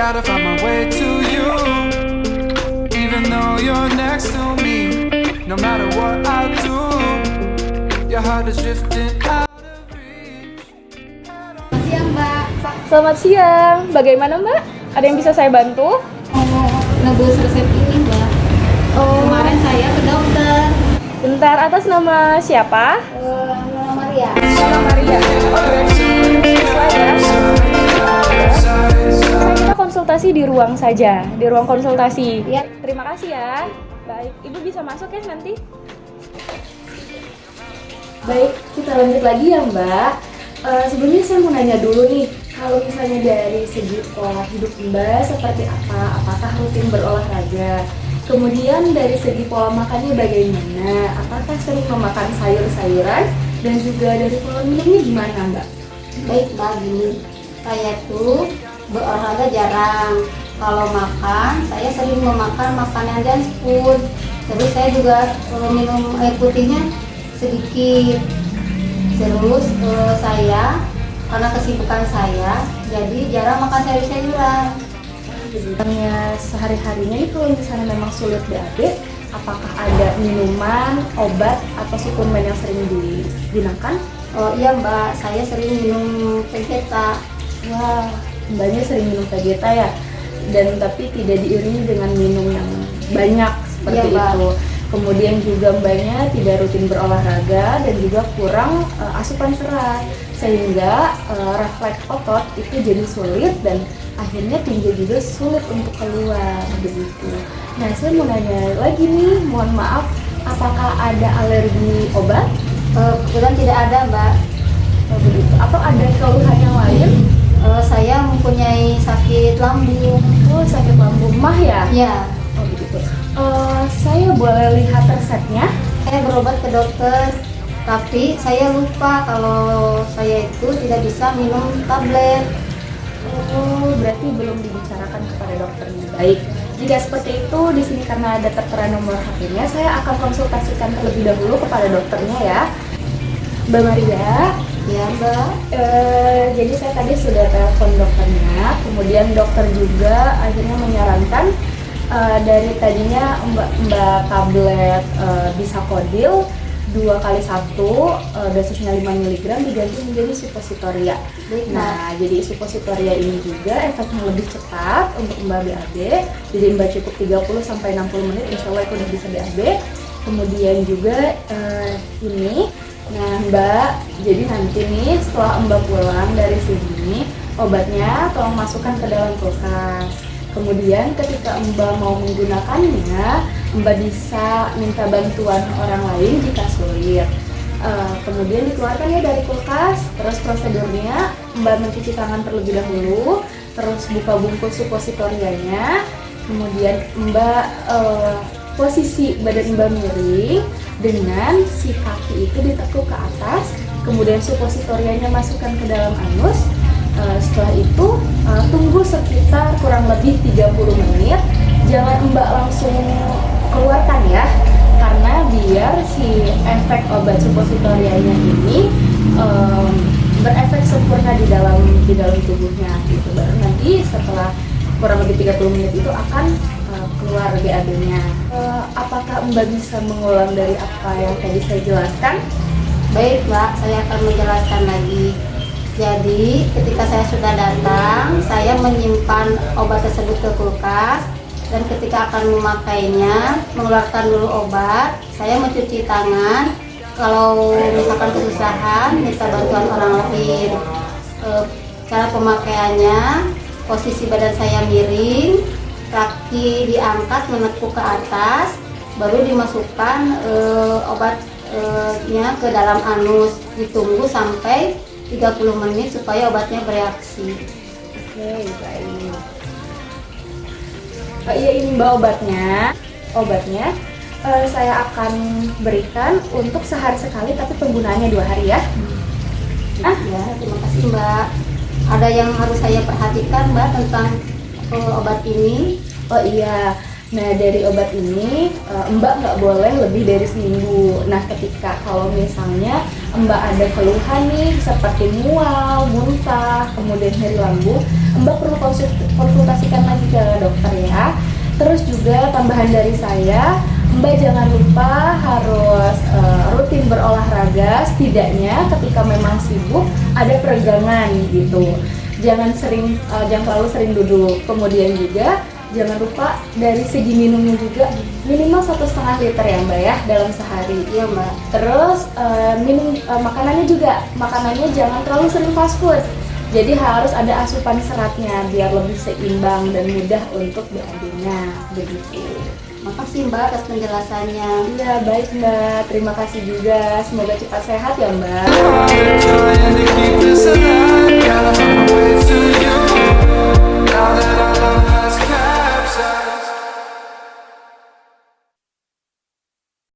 Gotta find my way to you, even though you're next to me. No matter what I do, your heart is drifting out of reach. Siang, Mbak. Selamat siang, bagaimana Mbak? Ada yang bisa saya bantu? Mau nebus resep ini, Mbak. Kemarin saya ke dokter. Bentar, atas nama siapa? Nama Maria. Nama Maria. Kita konsultasi di ruang saja, di ruang konsultasi. Iya. Terima kasih ya. Baik, Ibu bisa masuk ya nanti. Baik, kita lanjut lagi ya Mbak. Sebelumnya saya mau nanya dulu nih, kalau misalnya dari segi pola hidup Mbak seperti apa? Apakah rutin berolahraga? Kemudian dari segi pola makannya bagaimana? Apakah sering memakan sayur-sayuran? Dan juga dari pola minumnya gimana Mbak? Baik, Mbak, gini. Saya tuh berolahraga jarang. Kalau makan, saya sering memakan makanan junk food. Terus saya juga minum air putihnya sedikit. Terus saya, karena kesibukan saya, jadi jarang makan sayur-sayuran. Sebenarnya sehari-harinya itu kalau misalnya memang sulit BAB, apakah ada minuman, obat, atau suplemen yang sering digunakan? Oh iya Mbak, saya sering minum Vegeta. Wah, Mbaknya sering minum Vegeta ya? Dan tapi tidak diiringi dengan minum yang banyak seperti Iya, Mbak. itu. Kemudian juga Mbaknya tidak rutin berolahraga dan juga kurang asupan serat, sehingga refleks otot itu jadi sulit dan akhirnya tinja juga sulit untuk keluar begitu. Nah, saya mau nanya lagi nih, mohon maaf, apakah ada alergi obat? Kebetulan tidak ada Mbak. Begitu. Atau ada keluhan yang lain? Saya mempunyai sakit lambung. Oh, sakit lambung mah ya? Ya, Oh begitu. Saya boleh lihat resepnya? saya berobat ke dokter, tapi saya lupa kalau saya itu tidak bisa minum tablet. Oh, berarti belum dibicarakan kepada dokternya. Baik. Jika seperti itu, di sini karena ada tertera nomor HP-nya, saya akan konsultasikan terlebih dahulu kepada dokternya ya. Mbak Maria, Ya Mbak. jadi saya tadi sudah telepon dokternya, kemudian dokter juga akhirnya menyarankan dari tadinya Mbak tablet Bisakodil 2x1 dosisnya 5 mg diganti menjadi suppositoria. Baik, Nah, jadi suppositoria ini juga efeknya lebih cepat untuk Mbak BAB. Jadi Mbak cukup 30-60 menit, insya Allah itu udah bisa BAB. Kemudian juga ini, nah Mbak, jadi nanti nih setelah Mbak pulang dari sini, obatnya tolong masukkan ke dalam kulkas. Kemudian ketika Mbak mau menggunakannya, Mbak bisa minta bantuan orang lain jika sulit. Kemudian dikeluarkan ya dari kulkas. Terus prosedurnya Mbak mencuci tangan terlebih dahulu, terus buka bungkus suppositorianya. Kemudian Mbak posisi badan Mbak miring dengan si kaki itu ditekuk ke atas. Kemudian suppositorianya masukkan ke dalam anus. Setelah itu tunggu sekitar kurang lebih 30 menit. Jangan Mbak langsung keluarkan ya, karena biar si efek obat suppositorianya ini berefek sempurna di dalam tubuhnya gitu. Baru nanti setelah kurang lebih 30 menit itu akan keluar BAB-nya. Apakah Mbak bisa mengulang dari apa yang tadi saya jelaskan? Baik Mbak, saya akan menjelaskan lagi. Jadi ketika saya sudah datang, saya menyimpan obat tersebut ke kulkas, dan ketika akan memakainya, mengeluarkan dulu obat, saya mencuci tangan. Kalau misalkan kesusahan, minta bantuan orang lain. Cara pemakaiannya, posisi badan saya miring, kaki diangkat menekuk ke atas, baru dimasukkan obatnya ke dalam anus. Ditunggu sampai 30 menit supaya obatnya bereaksi. Oke, baik. Iya, ini Mbak obatnya saya akan berikan untuk sehari sekali, tapi penggunaannya 2 hari ya. Ya, terima kasih Mbak. Ada yang harus saya perhatikan Mbak tentang obat ini? Oh iya, nah dari obat ini Mbak nggak boleh lebih dari seminggu. Nah ketika kalau misalnya Mbak ada keluhan nih seperti mual, muntah, kemudian nyeri lambung, Mbak perlu konsultasikan lagi ke dokter ya. Terus juga tambahan dari saya, Mbak jangan lupa harus rutin berolahraga, setidaknya ketika memang sibuk ada peregangan gitu. Jangan terlalu sering duduk. Kemudian juga jangan lupa dari segi minumnya juga minimal 1,5 liter ya Mbak ya dalam sehari. Iya Mbak. Terus makanannya jangan terlalu sering fast food. Jadi harus ada asupan seratnya biar lebih seimbang dan mudah untuk BAB-nya begitu. Makasih Mbak atas penjelasannya. Iya baik Mbak, terima kasih juga. Semoga cepat sehat ya Mbak. Trying to keep this alive, gotta find my way to you. Now that